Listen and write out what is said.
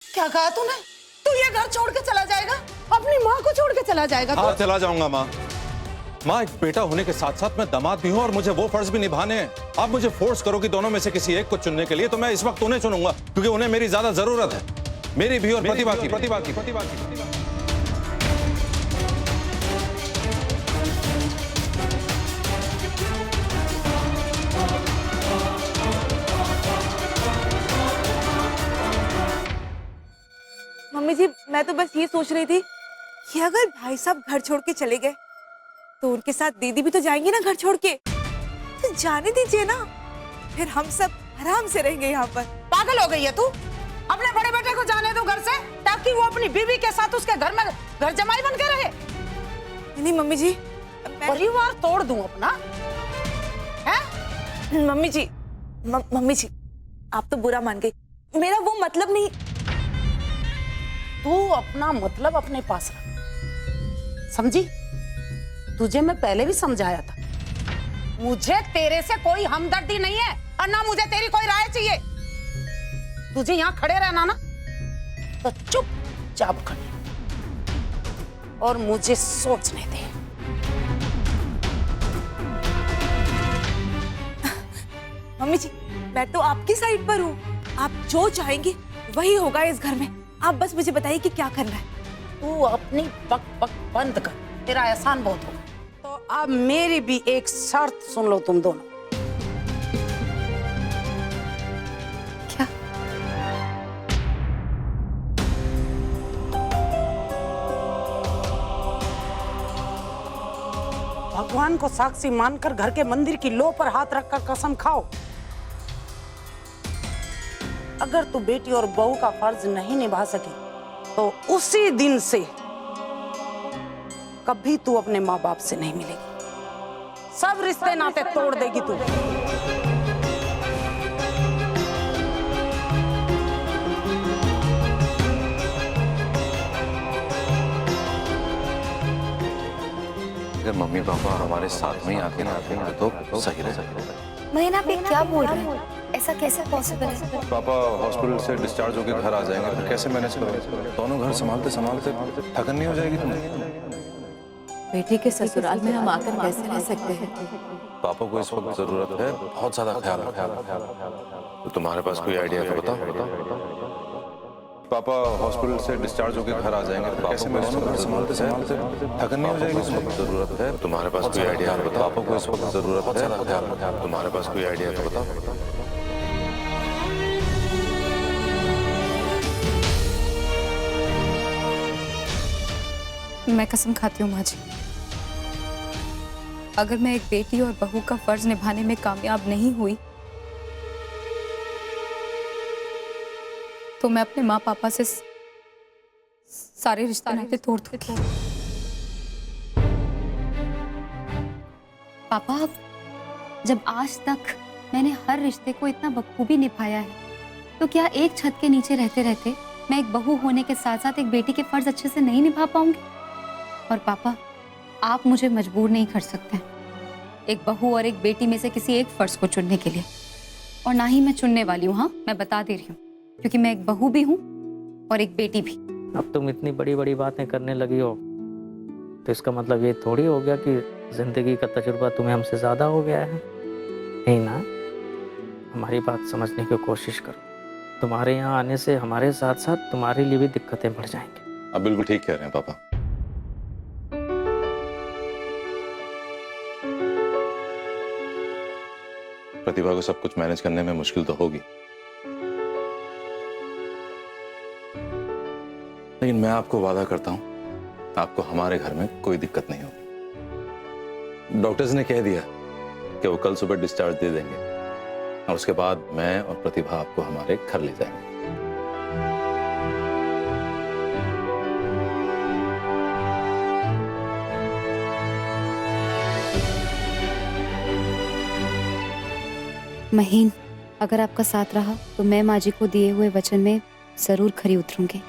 क्या कहा तूने? तू ये घर छोड़ के चला जाएगा? अपनी माँ को छोड़ के चला जाएगा तू? हाँ, चला जाऊंगा माँ। माँ, एक बेटा होने के साथ साथ मैं दामाद भी हूँ और मुझे वो फर्ज भी निभाने हैं। आप मुझे फोर्स करो कि दोनों में से किसी एक को चुनने के लिए, तो मैं इस वक्त उन्हें चुनूंगा क्योंकि उन्हें मेरी ज्यादा जरूरत है, मेरी भी और प्रतिभा की। मम्मी जी, मैं तो बस ये सोच रही थी कि अगर भाई साहब घर छोड़ के चले गए तो उनके साथ दीदी भी तो जाएंगी ना घर छोड़ के, तो जाने दीजिए ना, फिर हम सब आराम से रहेंगे यहाँ पर। पागल हो गई है तू? अपने बड़े बेटे को जाने दो घर से ताकि वो अपनी बीवी के साथ उसके घर में घर जमाई बन के रहे। नहीं मम्मी जी, परिवार तोड़ दूं अपना? है मम्मी जी, मम्मी जी, आप तो बुरा मान गई, मेरा वो मतलब नहीं। तू अपना मतलब अपने पास रख, समझी? तुझे मैं पहले भी समझाया था, मुझे तेरे से कोई हमदर्दी नहीं है और ना मुझे तेरी कोई राय चाहिए। तुझे यहाँ खड़े रहना ना, तो चुपचाप खड़े और मुझे सोचने दे। मम्मी जी, मैं तो आपकी साइड पर हूँ, आप जो चाहेंगी वही होगा इस घर में। आप बस मुझे बताइए कि क्या करना है। तू अपनी बक बक बंद कर, तेरा एहसान बहुत होगा। तो अब मेरी भी एक शर्त सुन लो तुम दोनों। क्या? भगवान को साक्षी मानकर घर के मंदिर की लो पर हाथ रखकर कसम खाओ, अगर तू बेटी और बहू का फर्ज नहीं निभा सकी तो उसी दिन से कभी तू अपने माँ बाप से नहीं मिलेगी। सब रिश्ते नाते तोड़ देगी तू। अगर मम्मी पापा हमारे साथ में आके ना तो सही रहे। महीना आप ये क्या बोल रहे हैं? ऐसा कैसे पॉसिबल है? पापा हॉस्पिटल से डिस्चार्ज होकर घर आ जाएंगे, फिर कैसे मैनेज करोगे? दोनों घर संभालते संभालते थकन नहीं हो जाएगी तुम्हें? बेटी के ससुराल में हम आकर कैसे रह सकते हैं? पापा को इस वक्त जरूरत है बहुत ज्यादा ख्याल रखो। तो तुम्हारे पास कोई आइडिया तो बताओ। पापा हॉस्पिटल से डिस्चार्ज होकर घर आ जाएंगे, फिर कैसे मैनेज करोगे? संभालते संभालते थकन नहीं हो जाएगी? इस वक्त जरूरत है तुम्हारे पास कोई आइडिया तो बताओ। पापा को इस वक्त जरूरत है बहुत ख्याल रखो। तुम्हारे पास कोई आइडिया तो बताओ। मैं कसम खाती हूँ माँ जी, अगर मैं एक बेटी और बहू का फर्ज निभाने में कामयाब नहीं हुई तो मैं अपने माँ पापा से सारे रिश्ते नाते तोड़ दूंगी। पापा, जब आज तक मैंने हर रिश्ते को इतना बखूबी निभाया है, तो क्या एक छत के नीचे रहते रहते मैं एक बहू होने के साथ साथ एक बेटी के फर्ज अच्छे से नहीं निभा पाऊंगी? और पापा, आप मुझे मजबूर नहीं कर सकते एक बहू और एक बेटी में से किसी एक फर्ज को चुनने के लिए, और ना ही मैं चुनने वाली हूँ। हाँ, मैं बता दे रही हूँ, क्योंकि मैं एक बहू भी हूँ और एक बेटी भी। अब तुम इतनी बड़ी बड़ी बातें करने लगी हो तो इसका मतलब ये थोड़ी हो गया कि जिंदगी का तजुर्बा तुम्हें हमसे ज्यादा हो गया है। नहीं ना, हमारी बात समझने की कोशिश करो। तुम्हारे यहाँ आने से हमारे साथ साथ तुम्हारे लिए भी दिक्कतें बढ़ जाएंगी। आप बिल्कुल ठीक कह रहे हैं पापा। प्रतिभा को सब कुछ मैनेज करने में मुश्किल तो होगी, लेकिन मैं आपको वादा करता हूं आपको हमारे घर में कोई दिक्कत नहीं होगी। डॉक्टर्स ने कह दिया कि वो कल सुबह डिस्चार्ज दे देंगे और उसके बाद मैं और प्रतिभा आपको हमारे घर ले जाएंगे। महीन, अगर आपका साथ रहा तो मैं माँ जी को दिए हुए वचन में जरूर खरी उतरूंगी।